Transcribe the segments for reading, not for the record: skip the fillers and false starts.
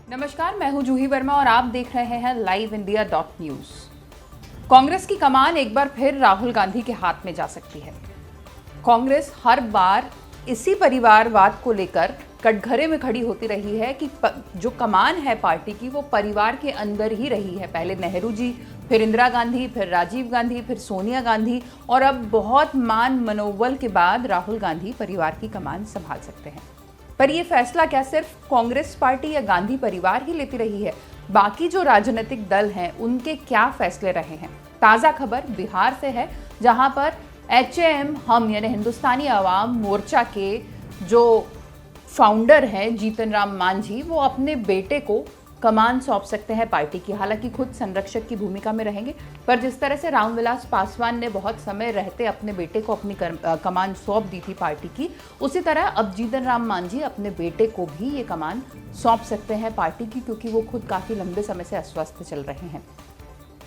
नमस्कार, मैं हूं जूही वर्मा और आप देख रहे हैं liveindia.news। कांग्रेस की कमान एक बार फिर राहुल गांधी के हाथ में जा सकती है। कांग्रेस हर बार इसी परिवारवाद को लेकर कटघरे में खड़ी होती रही है कि जो कमान है पार्टी की वो परिवार के अंदर ही रही है। पहले नेहरू जी, फिर इंदिरा गांधी, फिर राजीव गांधी, फिर सोनिया गांधी और अब बहुत मान मनोबल के बाद राहुल गांधी परिवार की कमान संभाल सकते हैं। पर यह फैसला क्या सिर्फ कांग्रेस पार्टी या गांधी परिवार ही लेती रही है? बाकी जो राजनीतिक दल हैं उनके क्या फैसले रहे हैं? ताजा खबर बिहार से है, जहां पर HAM हम यानी हिंदुस्तानी आवाम मोर्चा के जो फाउंडर हैं जीतन राम मांझी, वो अपने बेटे को कमान सौंप सकते हैं पार्टी की। हालांकि खुद संरक्षक की भूमिका में रहेंगे, पर जिस तरह से रामविलास पासवान ने बहुत समय रहते अपने बेटे को अपनी कमान सौंप दी थी पार्टी की, उसी तरह अब जीतन राम मांझी अपने बेटे को भी ये कमान सौंप सकते हैं पार्टी की, क्योंकि वो खुद काफ़ी लंबे समय से अस्वस्थ चल रहे हैं।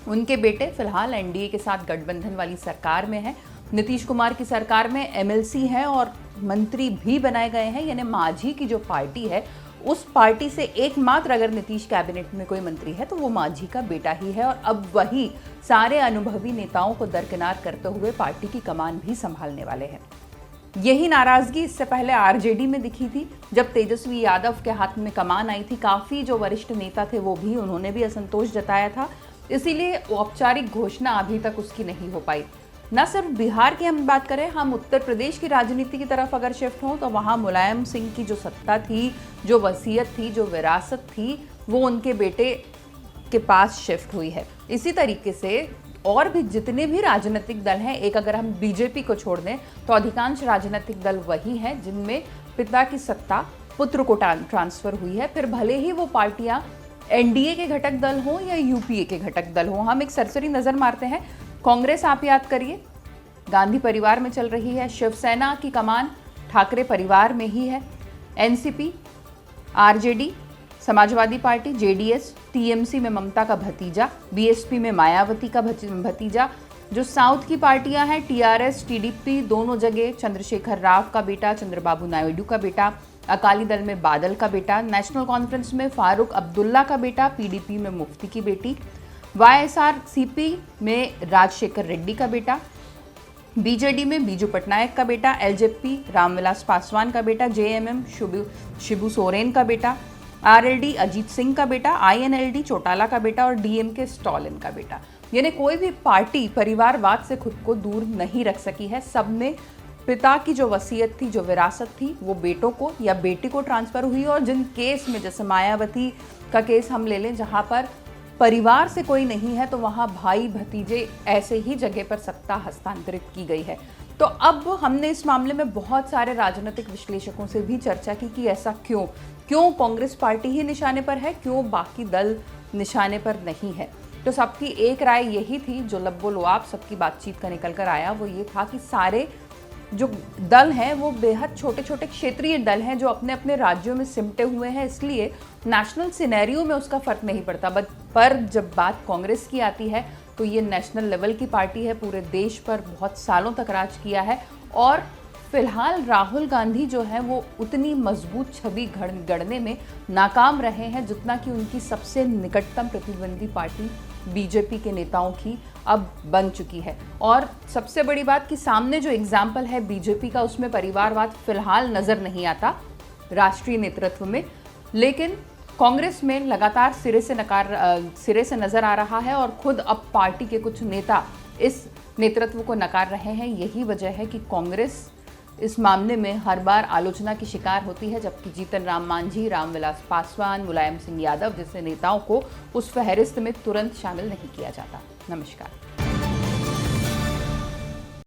उनके बेटे फिलहाल NDA के साथ गठबंधन वाली सरकार में है। नीतीश कुमार की सरकार में MLC हैं और मंत्री भी बनाए गए हैं। यानी मांझी की जो पार्टी है उस पार्टी से एकमात्र अगर नीतीश कैबिनेट में कोई मंत्री है तो वो मांझी का बेटा ही है, और अब वही सारे अनुभवी नेताओं को दरकिनार करते हुए पार्टी की कमान भी संभालने वाले हैं। यही नाराजगी इससे पहले RJD में दिखी थी, जब तेजस्वी यादव के हाथ में कमान आई थी। काफी जो वरिष्ठ नेता थे वो भी, उन्होंने भी असंतोष जताया था, इसीलिए औपचारिक घोषणा अभी तक उसकी नहीं हो पाई। न सिर्फ बिहार की हम बात करें, हम उत्तर प्रदेश की राजनीति की तरफ अगर शिफ्ट हों तो वहाँ मुलायम सिंह की जो सत्ता थी, जो वसीयत थी, जो विरासत थी, वो उनके बेटे के पास शिफ्ट हुई है। इसी तरीके से और भी जितने भी राजनीतिक दल हैं, एक अगर हम BJP को छोड़ दें तो अधिकांश राजनीतिक दल वही हैं जिनमें पिता की सत्ता पुत्र को ट्रांसफर हुई है। फिर भले ही वो पार्टियां NDA के घटक दल हों या UPA के घटक दल हों। हम एक सरसरी नजर मारते हैं। कांग्रेस आप याद करिए गांधी परिवार में चल रही है, शिवसेना की कमान ठाकरे परिवार में ही है, NCP, RJD, Samajwadi party, JDS, TMC में ममता का भतीजा, BSP में मायावती का भतीजा, जो साउथ की पार्टियां हैं TRS, TDP, दोनों जगह चंद्रशेखर राव का बेटा, चंद्रबाबू नायडू का बेटा, अकाली दल में बादल का बेटा, नेशनल कॉन्फ्रेंस में फारूक अब्दुल्ला का बेटा, PDP में मुफ्ती की बेटी, YSRCP में राजशेखर रेड्डी का बेटा, BJD में बीजू पटनायक का बेटा, LJP रामविलास पासवान का बेटा, JMM शिबू सोरेन का बेटा, RLD अजीत सिंह का बेटा, INLD चौटाला का बेटा और DMK स्टॉलिन का बेटा। यानी कोई भी पार्टी परिवारवाद से खुद को दूर नहीं रख सकी है। सब में पिता की जो वसीयत थी, जो विरासत थी, वो बेटों को या बेटी को ट्रांसफर हुई। और जिन केस में, जैसे मायावती का केस हम ले लें, जहाँ पर परिवार से कोई नहीं है तो वहाँ भाई भतीजे ऐसे ही जगह पर सत्ता हस्तांतरित की गई है। तो अब हमने इस मामले में बहुत सारे राजनीतिक विश्लेषकों से भी चर्चा की कि ऐसा क्यों कांग्रेस पार्टी ही निशाने पर है, क्यों बाकी दल निशाने पर नहीं है। तो सबकी एक राय यही थी, जो लब्बो-लुआब सबकी बातचीत का निकल कर आया वो ये था कि सारे जो दल हैं वो बेहद छोटे छोटे क्षेत्रीय दल हैं जो अपने अपने राज्यों में सिमटे हुए हैं, इसलिए नेशनल सिनेरियो में उसका फर्क नहीं पड़ता। पर जब बात कांग्रेस की आती है तो ये नेशनल लेवल की पार्टी है, पूरे देश पर बहुत सालों तक राज किया है, और फिलहाल राहुल गांधी जो है वो उतनी मजबूत छवि गढ़ने में नाकाम रहे हैं जितना कि उनकी सबसे निकटतम प्रतिद्वंदी पार्टी BJP के नेताओं की अब बन चुकी है। और सबसे बड़ी बात कि सामने जो एग्जाम्पल है BJP का, उसमें परिवारवाद फिलहाल नजर नहीं आता राष्ट्रीय नेतृत्व में, लेकिन कांग्रेस में लगातार सिरे से नजर आ रहा है। और खुद अब पार्टी के कुछ नेता इस नेतृत्व को नकार रहे हैं। यही वजह है कि कांग्रेस इस मामले में हर बार आलोचना की शिकार होती है, जबकि जीतन राम मांझी, रामविलास पासवान, मुलायम सिंह यादव जैसे नेताओं को उस फहरिस्त में तुरंत शामिल नहीं किया जाता। नमस्कार।